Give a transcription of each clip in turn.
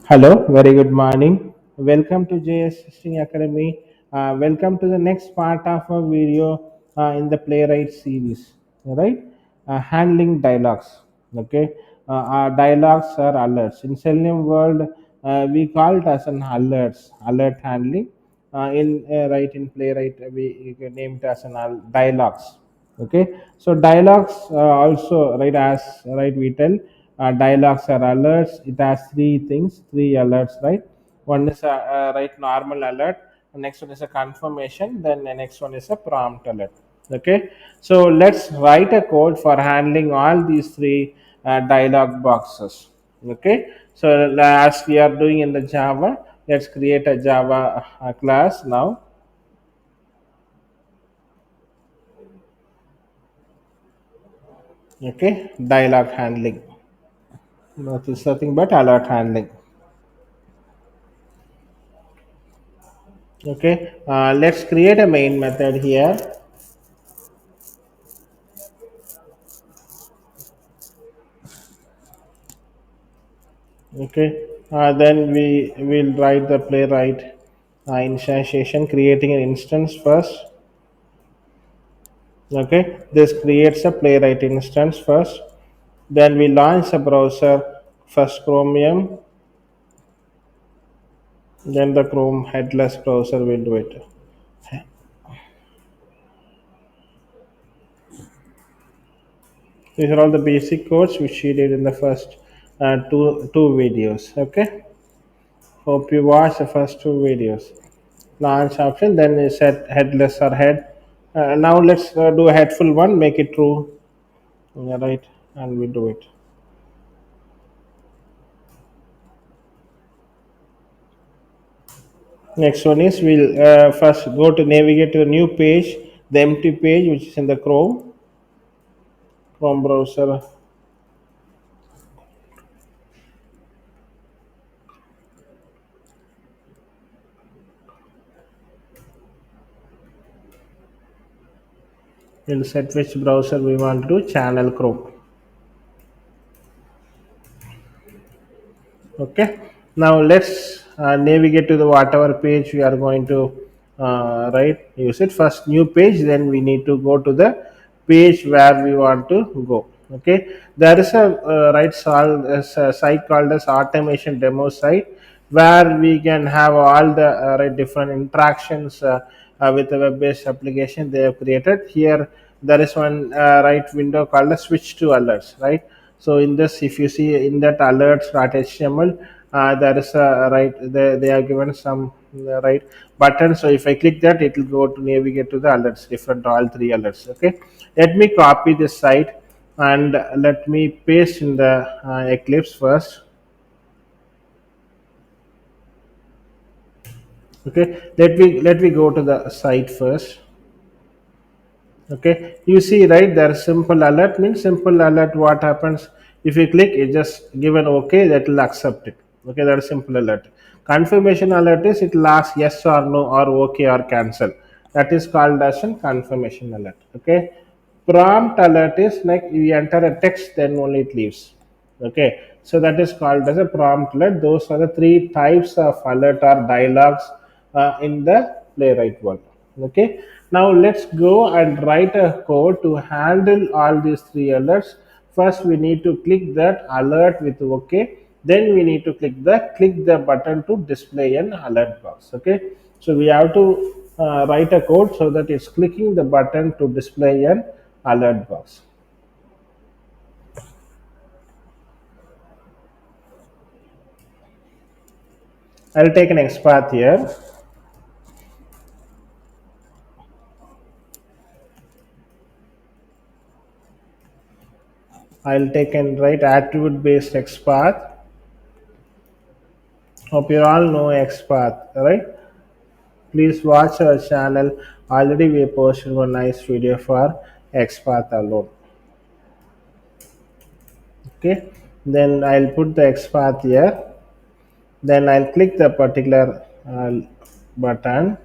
Hello, very good morning. Welcome to JS Testing Academy. Welcome to the next part of our video in the Playwright series. Right? Handling dialogues. Okay. Our dialogues are alerts. In Selenium world, we call it as an alerts, alert handling. In Playwright, we name it as an dialogues. Okay, so dialogues also, right, as right we tell, dialogues are alerts. It has three alerts, right? One is a right normal alert, the next one is a confirmation, then the next one is a prompt alert. Okay, so let's write a code for handling all these three dialog boxes. Okay, so as we are doing in the Java, let's create a Java class now. Okay, dialog handling. That is nothing but alert handling. Okay, let's create a main method here. Okay, then we will write the playwright instantiation, creating an instance first. Okay, this creates a playwright instance first. Then we launch a browser, first Chromium, then the Chrome headless browser will do it. These are all the basic codes which we did in the first two videos. Okay. Hope you watch the first two videos. Launch option, then you set headless or head. Now let's do a headful one, make it true. Yeah, right, and we do it. Next one is we'll first go to navigate to the new page, the empty page which is in the Chrome browser. We'll set which browser we want to do, channel Chrome. Okay, now let's navigate to the whatever page we are going to right use it. First new page, then we need to go to the page where we want to go. Okay, there is a site called as automation demo site, where we can have all the right different interactions with the web based application they have created. Here there is one right window called a switch to alerts, right? So in this, if you see in that alerts.html, there is a right, they are given some right button. So if I click that, it will go to navigate to the alerts, different all three alerts. Okay, let me copy this site and let me paste in the Eclipse first. Okay, let me go to the site first. Okay, you see, right, there simple alert means simple alert. What happens if you click, it just given okay, that will accept it. Okay, that is simple alert. Confirmation alert is it will ask yes or no or okay or cancel. That is called as a confirmation alert. Okay, prompt alert is like you enter a text, then only it leaves. Okay, so that is called as a prompt alert. Those are the three types of alert or dialogues in the playwright world. Okay, now let's go and write a code to handle all these three alerts. First we need to click that alert with OK, then we need to click the button to display an alert box. Okay, so we have to write a code so that it's clicking the button to display an alert box. I'll take an XPath here. I'll take and write attribute based XPath. Hope you all know XPath, right? Please watch our channel. Already we posted one nice video for XPath alone. Okay, then I'll put the XPath here. Then I'll click the particular button.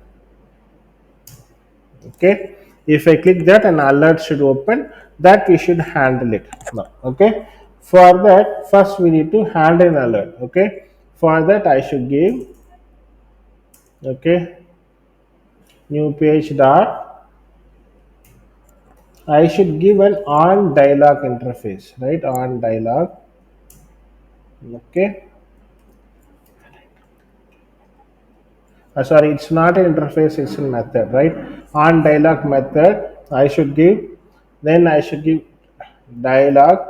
Okay, if I click that, an alert should open, that we should handle it now. Okay, for that first we need to handle an alert. Okay, For that I should give, okay, new page dot, I should give an on dialog interface, right? On dialog, okay. Sorry, it's not an interface, it's a method, right? On dialog method I should give, then I should give dialog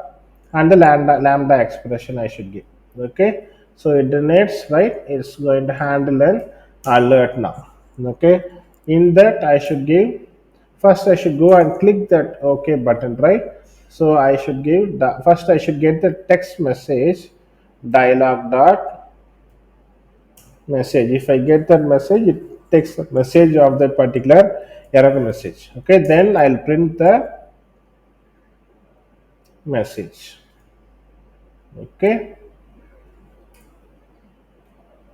and the lambda expression I should give, okay. So it generates, right, it's going to handle an alert now, okay. In that I should give, first I should go and click that OK button, right. So I should give the, first I should get the text message dialog dot message. If I get that message, it takes the message of that particular error message, okay. Then I'll print the message, okay.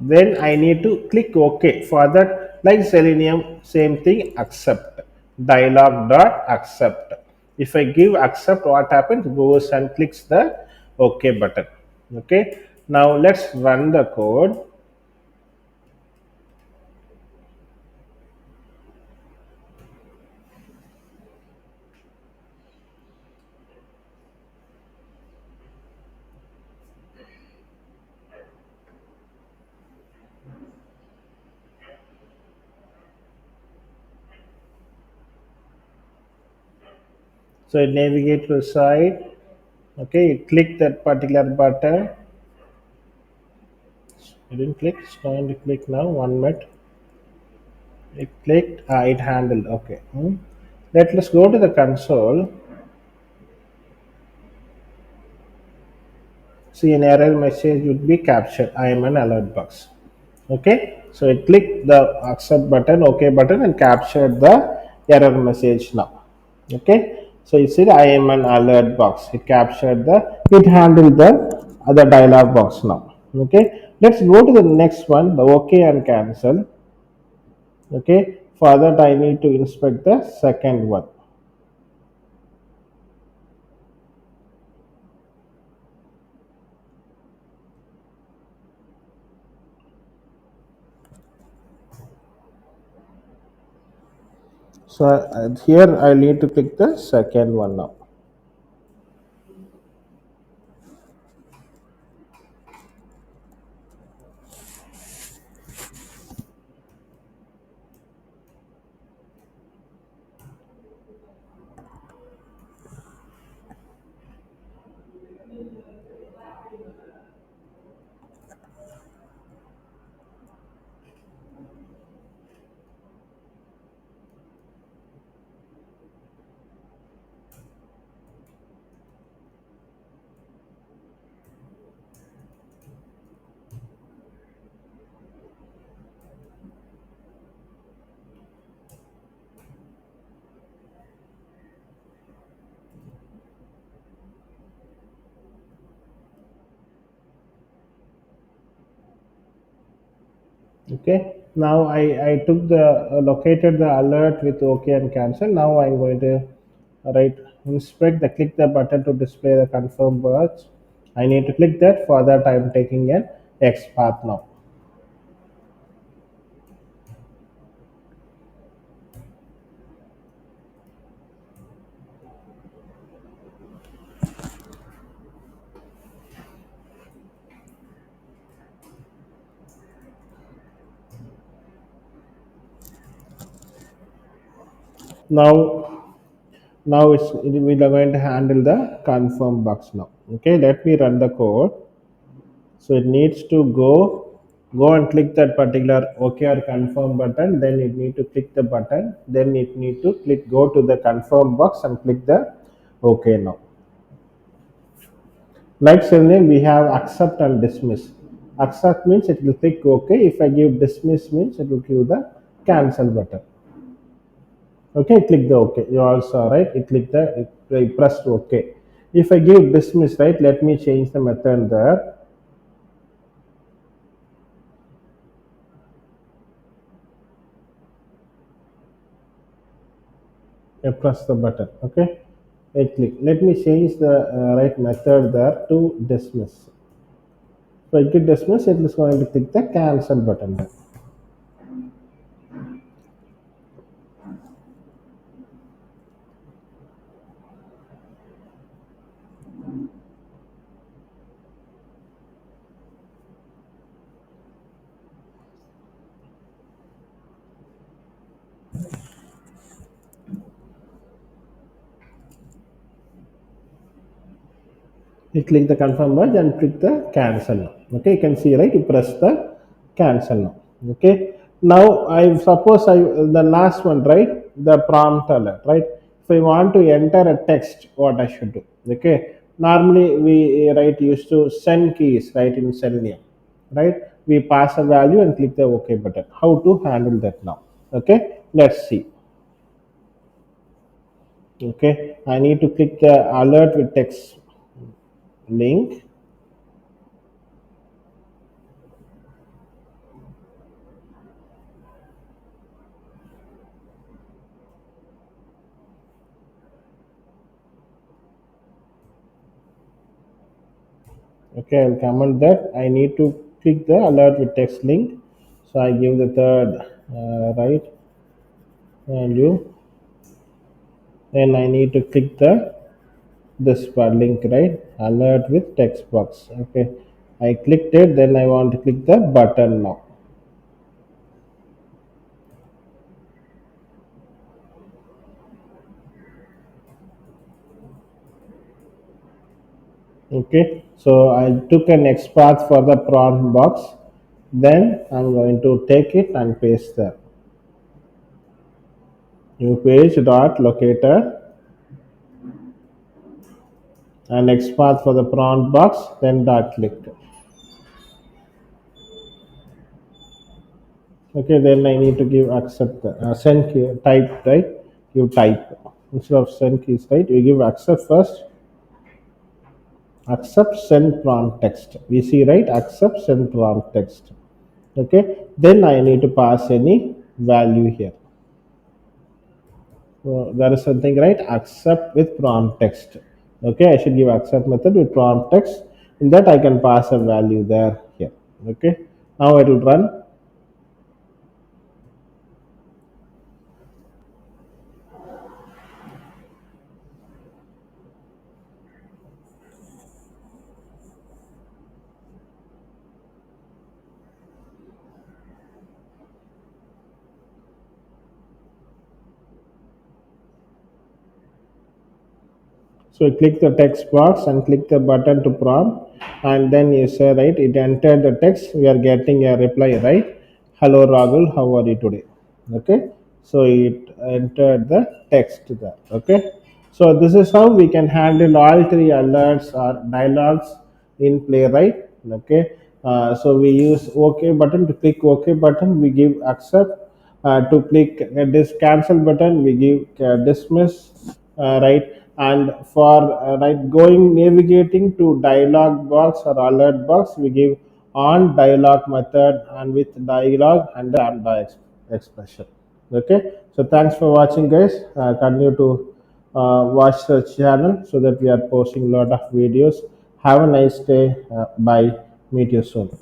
Then I need to click OK. For that, like Selenium, same thing, accept. Dialog dot accept. If I give accept, what happens? Goes and clicks the OK button. Okay. Now let's run the code. So navigate to the site. Okay, click that particular button. You didn't click. It's going to click now. 1 minute. It clicked. It handled. Okay. Let's go to the console. See, an error message would be captured. I am an alert box. Okay. So it clicked the accept button, OK button, and captured the error message now. Okay. So you see, I am an alert box. It captured the. It handled the other dialog box now. Okay. Let's go to the next one. The OK and cancel. Okay. For that, I need to inspect the second one. So here I need to click the second one now. Okay. Now I took the located the alert with OK and cancel. Now I'm going to write inspect the click the button to display the confirm birth. I need to click that. For that I'm taking an X path now. Now we are going to handle the confirm box now. Okay, let me run the code. So it needs to go and click that particular OK or confirm button. Then it need to click the button. Then it need to click go to the confirm box and click the OK now. Like surname, we have accept and dismiss. Accept means it will click OK. If I give dismiss means it will give the cancel button. Okay, click the OK. You also right. It click the it pressed OK. If I give dismiss, right, let me change the method there. I press the button. Okay, I click. Let me change the right method there to dismiss. So it get dismissed, it is going to click the cancel button then. You click the confirm badge and click the cancel now. Okay, you can see, right, you press the cancel now. Okay, now I suppose I the last one, right, the prompt alert, right? If I want to enter a text, what I should do? Okay, normally we right used to send keys, right, in Selenium, right? We pass a value and click the OK button. How to handle that now? Okay, let's see. Okay, I need to click the alert with text link. Okay, I'll comment that I need to click the alert with text link. So I give the third right value. Then I need to click the this link, right, alert with text box. Okay, I clicked it. Then I want to click the button now. Okay, so I took an X path for the prompt box. Then I'm going to take it and paste there. New page dot locator and X path for the prompt box. Then dot click. Okay, then I need to give accept send key, type, right? You type instead of send keys, right? You give accept first. Accept send prompt text. We see, right? Accept send prompt text. Okay, then I need to pass any value here. So there is something, right? Accept with prompt text. Okay, I should give accept method with prompt text. In that I can pass a value there here. Okay, now it will run. So you click the text box and click the button to prompt, and then you say, right, it entered the text. We are getting a reply, right? Hello Rahul, how are you today? Okay, so it entered the text there. Okay, so this is how we can handle all three alerts or dialogues in Playwright. Okay, so we use OK button to click OK button. We give accept. To click this cancel button, we give dismiss, right, and for right going navigating to dialog box or alert box, we give on dialog method and with dialog and the expression. Okay, so thanks for watching, guys. Continue to watch the channel so that we are posting a lot of videos. Have a nice day. Bye, meet you soon.